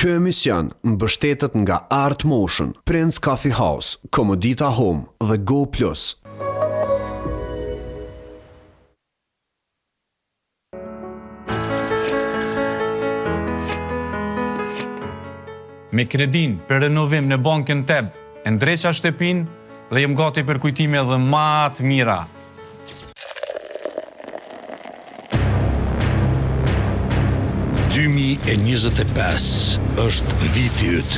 Ky emision mbështetet nga Art Motion, Prince Coffee House, Komodita Home dhe Go Plus. Me kredin për renovim në bankën TEB, e ndreqa shtëpin dhe jem gati për kujtime dhe ma të mira. E 25 është viti yt.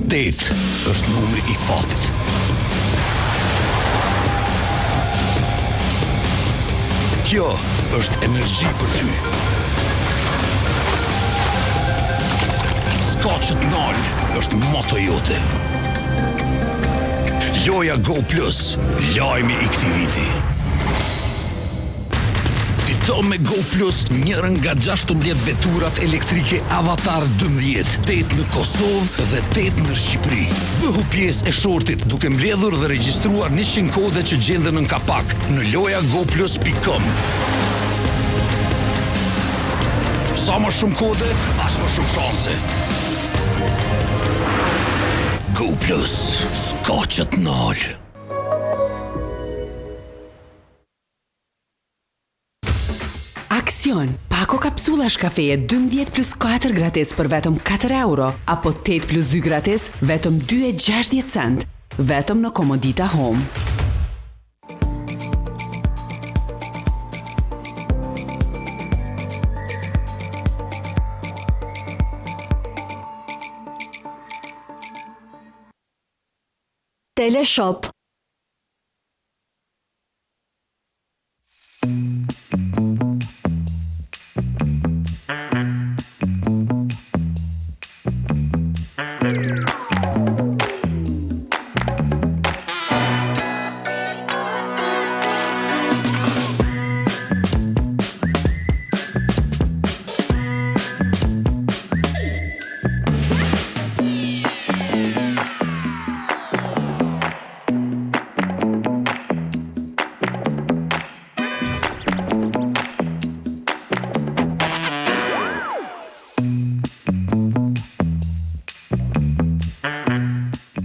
8 është numri i fatit. Kjo është energji për ty. S'ka që t'nal është moto jote. Loja Go Plus, lajmi i këtij viti. Fito me Go Plus njërën nga 16 veturat elektrike Avatar 12, 8 në Kosovë dhe 8 në Shqipëri. Bëhu pjesë e shortit duke mbledhur dhe regjistruar 100 kode që gjenden në kapak në lojagoplus.com. Sa më shumë kode, as më shumë shanse. Go Plus, s'ka që t'nal. Aksion, pako kapsulash kafeje 12+4 gratis për vetëm 4 euro, apo 8+2 gratis vetëm 2,60 cent, vetëm në Komodita Home. Teleshop.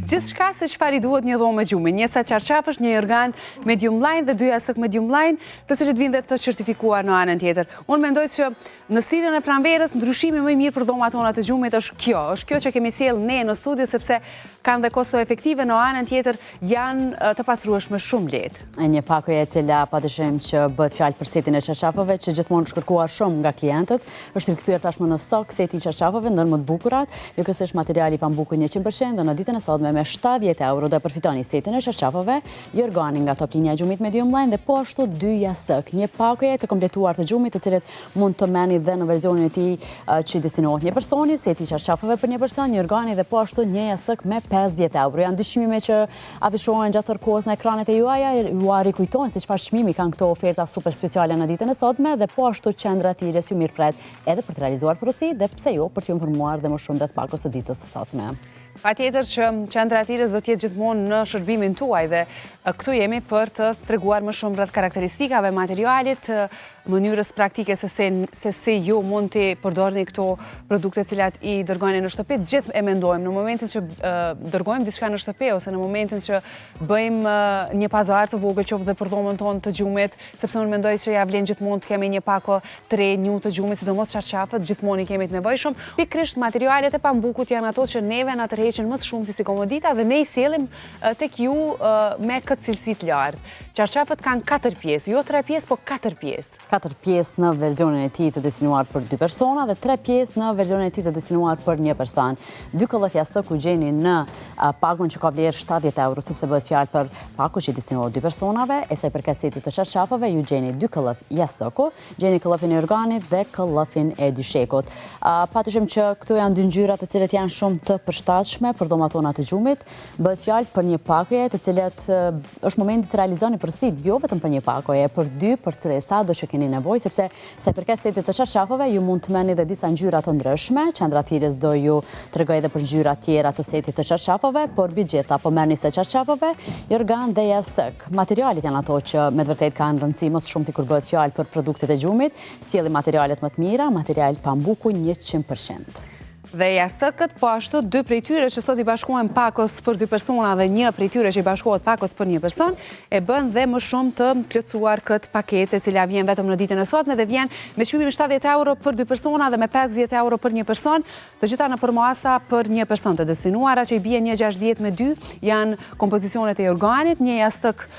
Gjithçka se çfarë i duhet një dhomë me gjumë, një sa çarçafësh, një organ medium line dhe 2 jasëk medium line, të cilët vinë dhe të certifikuar në anën tjetër. Unë mendoj që në stilin e pranverës ndryshimi më i mirë për dhomat tona të gjumit është kjo që kemi sjell ne në studio, sepse kanë dhe kosto efektive, në anën tjetër janë të pastrueshme shumë lehtë. Një pakoje e cila padyshim që bëhet fjalë për setin e çarçafëve që gjithmonë është kërkuar shumë nga klientët, është rikthyer tashmë në stok seti i çarçafëve ndër më të bukurat, jo ky është materiali i pambukur 100% dhe në ditën e sotme me 70 euro do përfitoni setin e çarçafëve, jorgani nga top linja e gjumit medium line dhe po ashtu 2 jasëk, një pakoje të kompletuar të gjumit të cilët mund të merrni dhe në versionin e tij që destinohet një personi, seti i çarçafëve për një person, një jorgani dhe po ashtu një jasëk me 50 euro. Janë dy çmime që afishohen gjatë kohës në ekranet e juaja, ju rikujtojnë se çfarë çmimi kanë këto oferta super speciale në ditën e sotme dhe po ashtu qendra e Tires ju mirëpret edhe për të realizuar porosi dhe pse jo për t'ju informuar dhe më shumë rreth pakos së ditës së sotme. Patjetër që qendra e Tires do të jetë gjithmonë në shërbimin tuaj dhe këtu jemi për të treguar më shumë rreth karakteristikave, materialit, mënyrës praktike se si ju mund të përdorni këto produkte të cilat i dërgojnë në shtëpi. Gjithë e mendojmë në momentin që dërgojmë diçka në shtëpi ose në momentin që bëjmë një pazar të vogël qoftë dhe për dhomën tonë të gjumit, sepse unë mendoj që ja vlen gjithmonë të kemi një pako 3 një të gjumit, sidomos çarçafët, gjithmonë i kemi të nevojshëm. Pikërisht materialet e pambukut janë ato që neve na tërheqin më shumë si Komodita dhe ne i sjellim tek ju me këtë cilësi të lartë. Çarçafët kanë 4 pjesë, jo 3 pjesë, po 4 pjesë. 4 pjesë në versionin e tij të destinuar për 2 persona dhe 3 pjesë në versionin e tij të destinuar për 1 person. 2 këllëf jasëk u gjeni në pakun që ka vlerë 70 euro, sepse bëhet fjalë për pakun që destinohet 2 personave, e sa i përket setit të çarçafëve ju gjeni 2 këllëf jasëku, gjeni këllëfin e organit dhe këllëfin e dyshekut. Patyshim që këtu janë 2 ngjyra të cilët janë shumë të përshtatshme brendshme për dhomat tona të gjumit. Bëhet fjalë për një pakoje të cilet është momenti të realizoni përsit, jo vetëm për një pakoje, për 2, për 3, sa do që keni nevojë, sepse sa i përket setit të çarçafeve, ju mund të merrni edhe disa ngjyra të ndryshme. Qendra Thirrës do ju tregoj edhe për ngjyra tjera të setit të çarçafeve, por bigjeta po merrni se çarçafeve, jorgan dhe jastëk. Materialet janë ato që me të vërtetë kanë rëndësi më shumë kur bëhet fjalë për produktet e gjumit, sjelli materialet më të mira, material pambuku 100%. Dhe jastëkët, po ashtu 2 prej tyre që sot i bashkohen pakos për 2 persona dhe 1 prej tyre që i bashkohet pakos për 1 person, e bën dhe më shumë të plotësuar këtë paketë, e cila vjen vetëm në ditën e sotme dhe vjen me çmimin 70 euro për 2 persona dhe me 50 euro për 1 person, të gjitha në përmasa për 1 person të destinuara, që i bie 160 me 2 janë kompozicionet e jorganit, një jastëk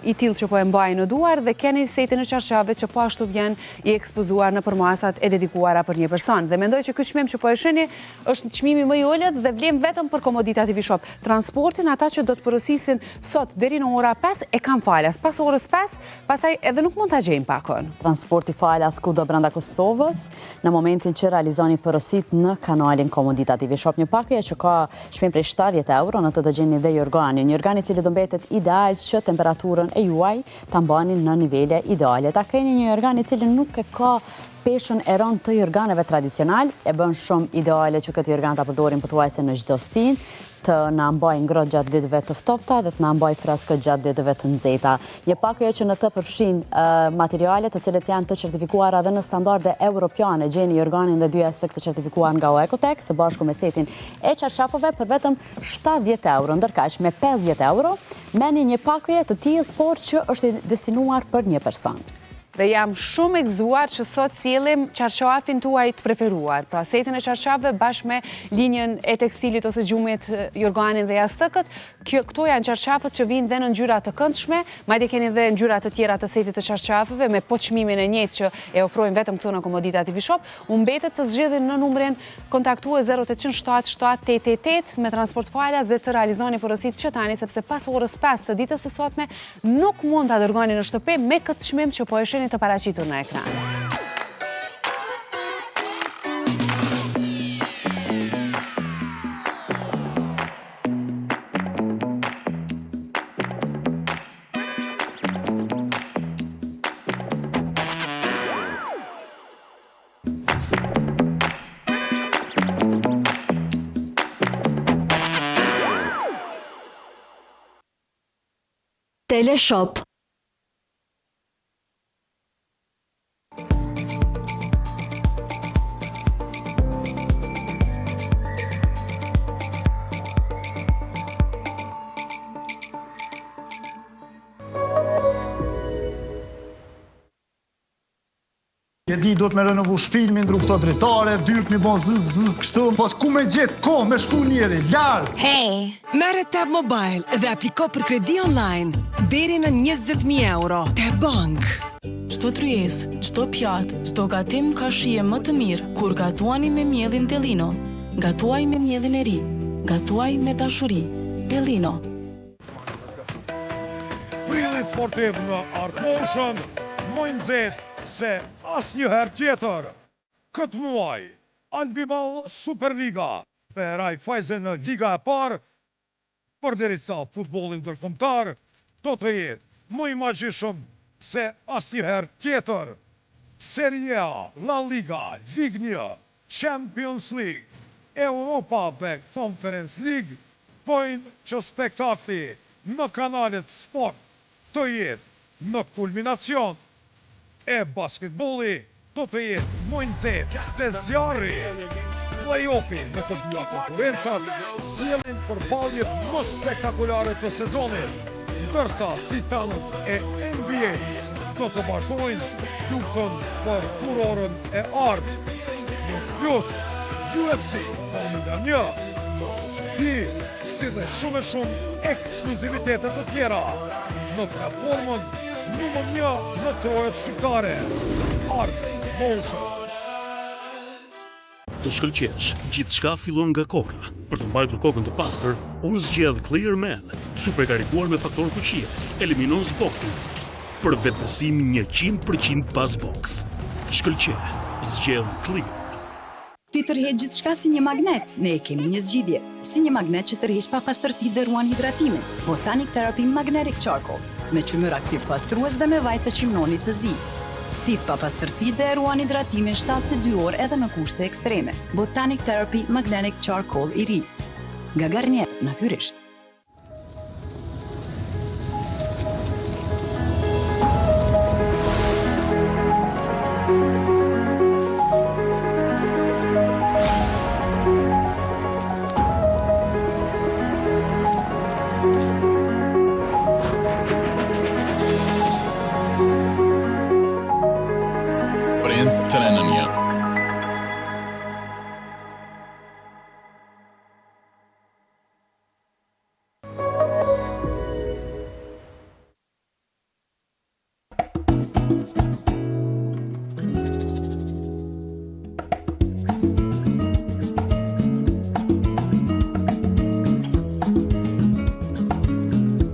i tillë që po e mbaj në duar dhe keni setin e çarçave që po ashtu vjen i ekspozuar në përmasat e dedikuara për 1 person. Dhe mendoj që ky çmim që po e shihni është çmimi më i ulët dhe vlen vetëm për Komodita TV Shop. Transportin ata që do të porosisin sot deri në ora 5 e kanë falas. Pas orës 5, pastaj edhe nuk mund ta gjejnë pakon. Transporti falas kudo brenda Kosovës në momentin që realizoni porosit në kanalin Komodita TV Shop. Një pakoje që ka çmim prej 70 euro, në të do gjeni dhe jorganin. Një jorgan i cili do mbetet ideal që temperaturën e juaj ta mbani në nivele ideale. Ta keni një jorgan i cili nuk e ka peshën e rënd të jorganeve tradicional, e bën shumë ideale që këtë jorgan ta përdorim pothuajse në çdo stin, të na mbajë ngrohtë gjatë ditëve të ftofta dhe të na mbajë freskët gjatë ditëve të nxehta. Një pakoje që në të përfshin materiale të cilët janë të certifikuara dhe në standarde europiane. Gjeni jorganin dhe 2 jastëk të certifikuar nga Oekotex së bashku me setin e çarçafeve për vetëm 70 euro, ndërkaq me 50 euro merrni një pakoje të tillë, por që është destinuar për 1 person. Dhe jam shumë e gëzuar që sot sjellim çarçafin tuaj të preferuar. Pra setin e çarçafeve bashkë me linjën e tekstilit ose gjumit, jorganin dhe jastëkët. Këto janë çarçafët që vijnë dhe në ngjyra të këndshme, madje keni dhe ngjyra të tjera të setit të çarçafeve me po çmimin e njëjtë që e ofrojmë vetëm këtu në Komodita TV Shop. U mbetet të zgjedhni në numrin kontaktues 0800 788 me transport falas dhe të realizoni porosit që tani, sepse pas orës 5 të ditës së sotme nuk mund ta dërgoni në shtëpi me këtë çmim që po e shihni të paraqitur në ekran. Teleshop. Di do të me renovu shpilë, me ndru këto dretare, dyrk me bon zëz kështu, pas ku me gjetë ko, me shku njeri, larë. Hey, merre Tab Mobile dhe apliko për kredi online, deri në 20.000 euro. Tab Bank. Çdo tryes, çdo pjatë, çdo gatim ka shije më të mirë kur gatuani me miellin Delino. Gatuaj me miellin e ri, gatuaj me dashuri. Delino. Prilli sportiv në Art Motion, më i nxehtë se asnjëherë tjetër. Këtë muaj, Albiball Superliga dhe Raiffeisen në Liga e parë, përderisa futbolli ndërkombëtar do të jetë më i magjishëm se asnjëherë tjetër. Serie A, La Liga, Ligue 1, Champions League, Europa dhe Conference League pojnë që spektakli në kanalet sport të jetë në kulminacion e basketbolli do të jetë më i nxehtë se zjarri. Play-offi në të dyja konkurencat sjellin përballjet më spektakolare të sezonit, ndërsa titanët e NBA do të vazhdojnë luftën për kurorën e ardhshme. Plus UFC Formula 1, si dhe shumë ekskluzivitete të tjera në platformën numër 1 në trojët shqiptare, Art Motion. Të shkëlqesh, gjithçka fillon nga koka. Për të mbajtur kokën të pastër, unë zgjedh Clear Man, super karikuar me faktor fuqie, eliminon zboktin. Për vetëbesim 100% pas bokth. Shkëlqe, zgjedh Clear. Ti tërheq gjithçka si një magnet. Ne kemi një zgjidhje, si një magnet që tërheq pa pastërti dhe ruan hidratimin. Botanic Therapy Magnetic Charcoal, me qymyr aktiv pastrues dhe me vaj të qimnonit të zi. Thith pa pastërti dhe ruan hidratimin 72 orë edhe në kushte ekstreme. Botanic Therapy Magnetic Charcoal i ri. Nga Garnier, natyrisht. Prince Trenania.